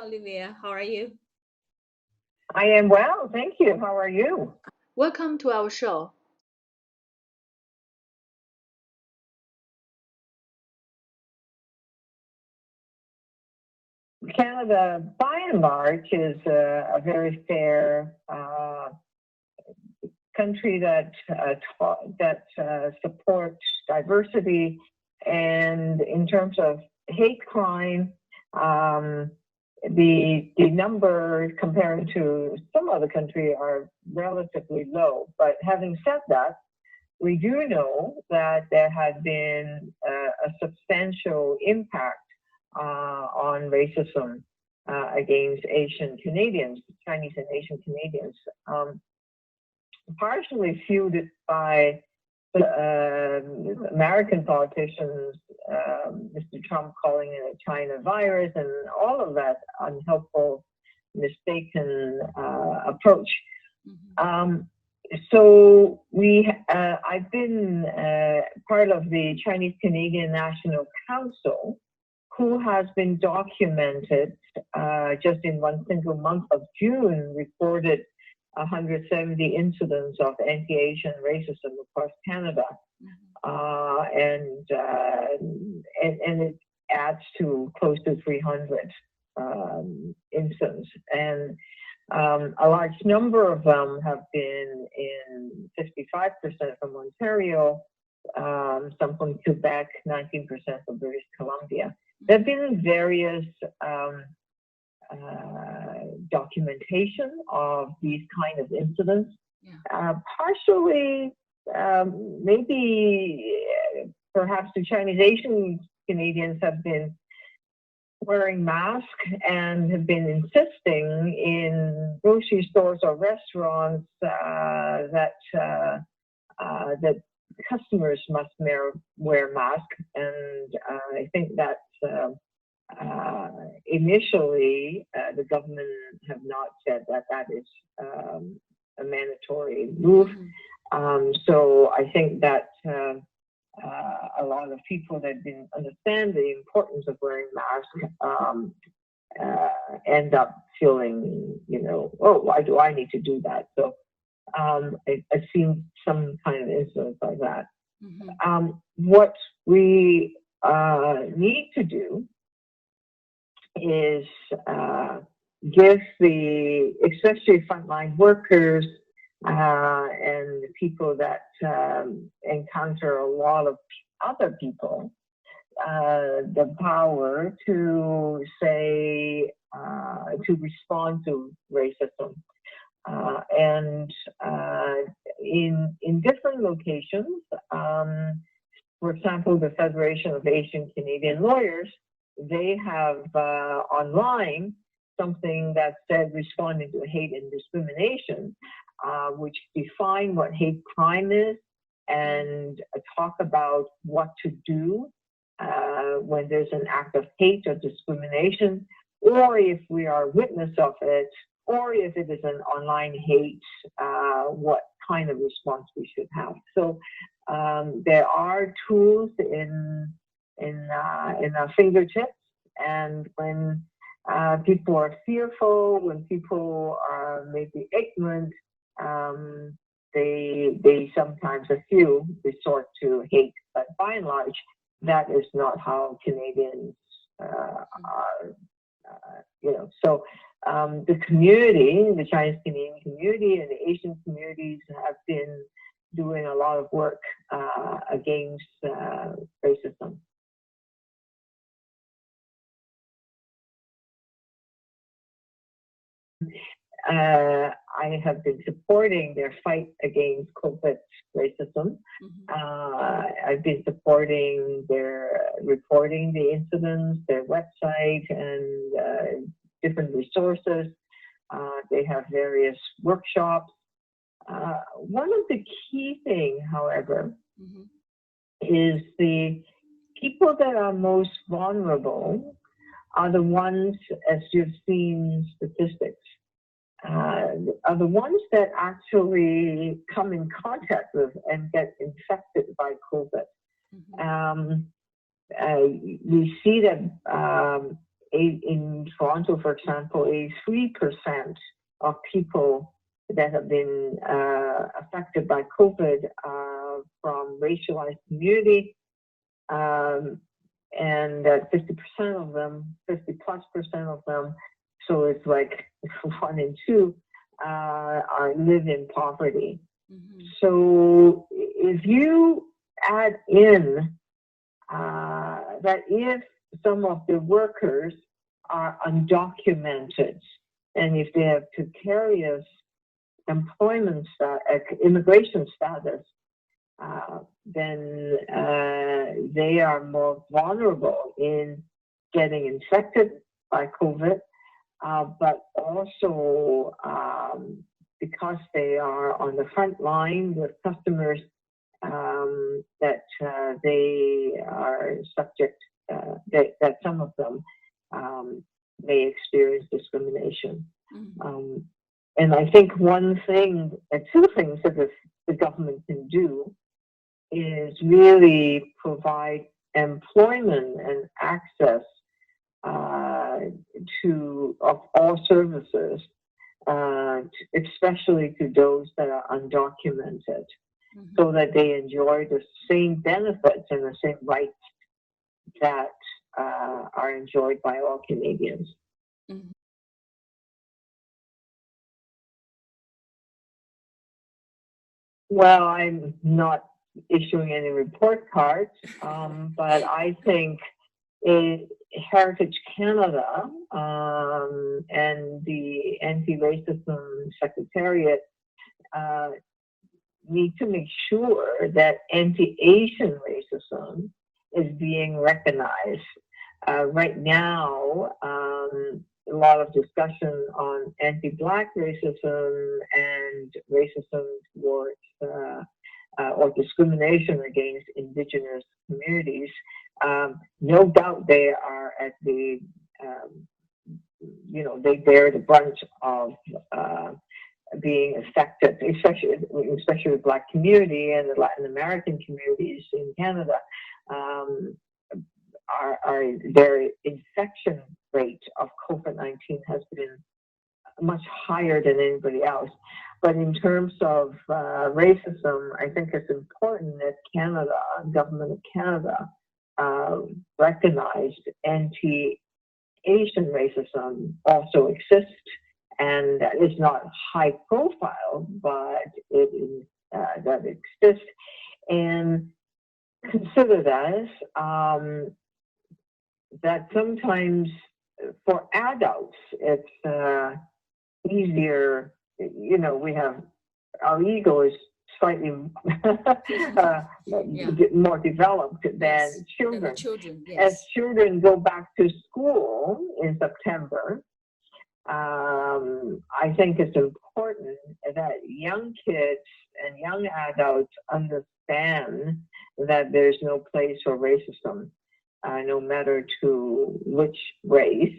Olivia. How are you? I am well, thank you. How are you? Welcome to our show. Canada, by and large, is a very fair country that supports diversity, and in terms of hate crime, the numbers compared to some other country are relatively low. But having said that, we do know that there has been a substantial impact on racism against Asian Canadians, Chinese and Asian Canadians, partially fueled by American politicians, Mr. Trump calling it a China virus, and all of that unhelpful, mistaken approach. So I've been part of the Chinese Canadian National Council, who has been documented just in one single month of June, reported 170 incidents of anti-Asian racism across Canada, and it adds to close to 300 incidents, and a large number of them have been in 55% from Ontario, some from Quebec, 19% from British Columbia. There have been various documentation of these kind of incidents, partially maybe perhaps the Chinese Asian Canadians have been wearing masks and have been insisting in grocery stores or restaurants that customers must wear masks, and I think that initially the government have not said that is a mandatory move. So I think that a lot of people that didn't understand the importance of wearing masks end up feeling, oh, why do I need to do that? So I've seen some kind of incidents like that. What we need to do is give especially frontline workers and people that encounter a lot of other people, the power to say, to respond to racism. And in different locations, for example, the Federation of Asian Canadian Lawyers, they have online something that said responding to hate and discrimination, which define what hate crime is and talk about what to do when there's an act of hate or discrimination, or if we are witness of it, or if it is an online hate, what kind of response we should have. So there are tools in our fingertips, and when people are fearful, when people are maybe ignorant, they sometimes, a few, resort to hate. But by and large, that is not how Canadians are, So the community, the Chinese Canadian community and the Asian communities have been doing a lot of work against racism. I have been supporting their fight against COVID racism. I've been supporting their reporting the incidents, their website, and different resources. They have various workshops. One of the key things, however, is the people that are most vulnerable are the ones, as you've seen statistics, are the ones that actually come in contact with and get infected by COVID. We see that in Toronto, for example, 83% of people that have been affected by COVID from racialized community, and that 50% of them, 50+% of them, so it's like 1 in 2, live in poverty. Mm-hmm. So if you add in that if some of the workers are undocumented, and if they have precarious employment immigration status, then they are more vulnerable in getting infected by COVID, but also because they are on the front line with customers, that they are subject, that some of them may experience discrimination. Mm-hmm. And I think one thing, two things that the government can do is really provide employment and access of all services, especially to those that are undocumented, mm-hmm. so that they enjoy the same benefits and the same rights that are enjoyed by all Canadians. Mm-hmm. Well, I'm not issuing any report cards, but I think Heritage Canada and the Anti-Racism Secretariat need to make sure that anti-Asian racism is being recognized. Right now, a lot of discussion on anti-Black racism and racism towards or discrimination against Indigenous communities. No doubt they are at the, they bear the brunt of being affected, especially the Black community and the Latin American communities in Canada. Their infection rate of COVID-19 has been much higher than anybody else. But in terms of racism, I think it's important that Canada, government of Canada, recognized anti-Asian racism also exists, and that is not high profile, but it is that exists, and consider that that sometimes for adults it's easier. We have our ego is slightly more developed than children. Yes. As children go back to school in September, I think it's important that young kids and young adults understand that there's no place for racism, no matter to which race.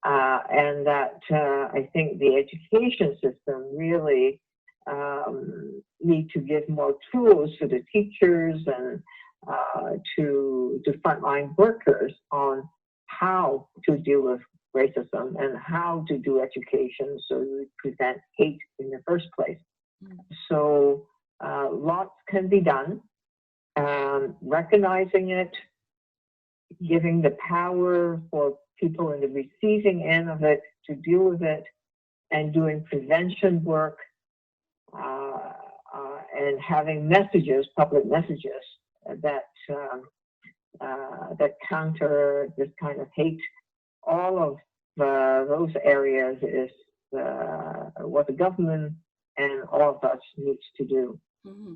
And that I think the education system really need to give more tools to the teachers and to frontline workers on how to deal with racism and how to do education so we prevent hate in the first place. Mm-hmm. So lots can be done, recognizing it, giving the power for people in the receiving end of it to deal with it, and doing prevention work, and having messages, public messages that counter this kind of hate. All of those areas is what the government and all of us needs to do. Mm-hmm,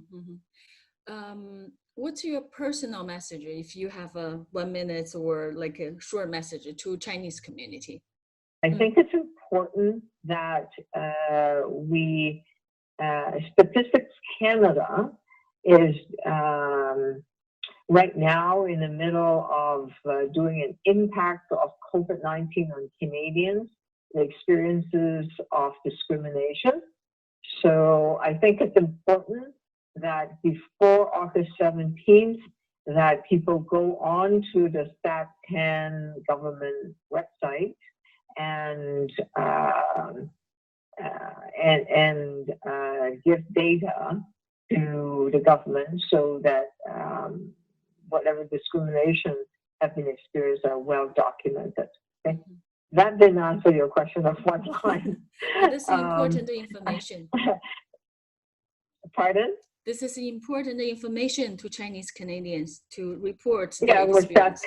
mm-hmm. What's your personal message, if you have 1 minute or like a short message to Chinese community? I think it's important that we, Statistics Canada is right now in the middle of doing an impact of COVID-19 on Canadians, the experiences of discrimination. So I think it's important that before August 17th, that people go on to the StatCan government website and give data to the government so that whatever discrimination have been experienced are well documented. Okay? That didn't answer your question of what line. This is important information. Pardon? This is important information to Chinese Canadians to report. Yeah, with that,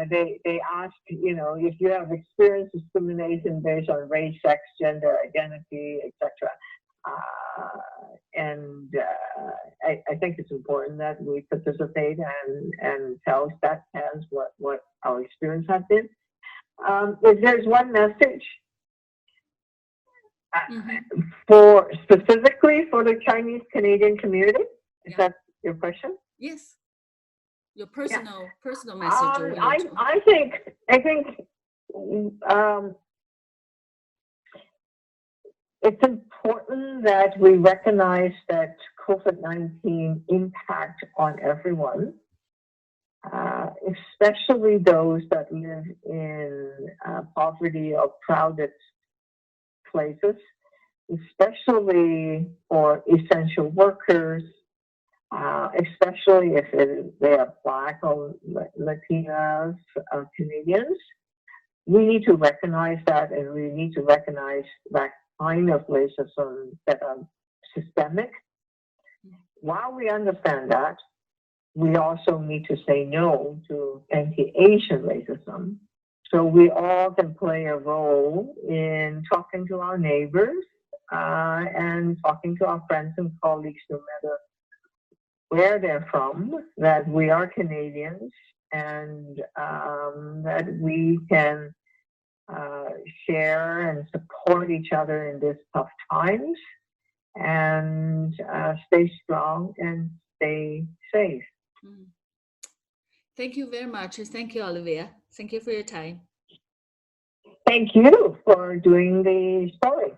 they ask, you know, if you have experienced discrimination based on race, sex, gender, identity, etc. I think it's important that we participate and tell StatCans what our experience has been. If there's one message specifically for the Chinese Canadian community, is that your question? Yes. Your personal message. I think it's important that we recognize that COVID-19 impact on everyone, especially those that live in poverty or crowded places, especially for essential workers, especially if they are Black or Latinas Canadians. We need to recognize that, and we need to recognize that kind of racism that are systemic. While we understand that, we also need to say no to anti-Asian racism. So we all can play a role in talking to our neighbors and talking to our friends and colleagues, no matter where they're from, that we are Canadians and that we can share and support each other in these tough times and stay strong and stay safe. Thank you very much. Thank you, Olivia. Thank you for your time. Thank you for doing the story.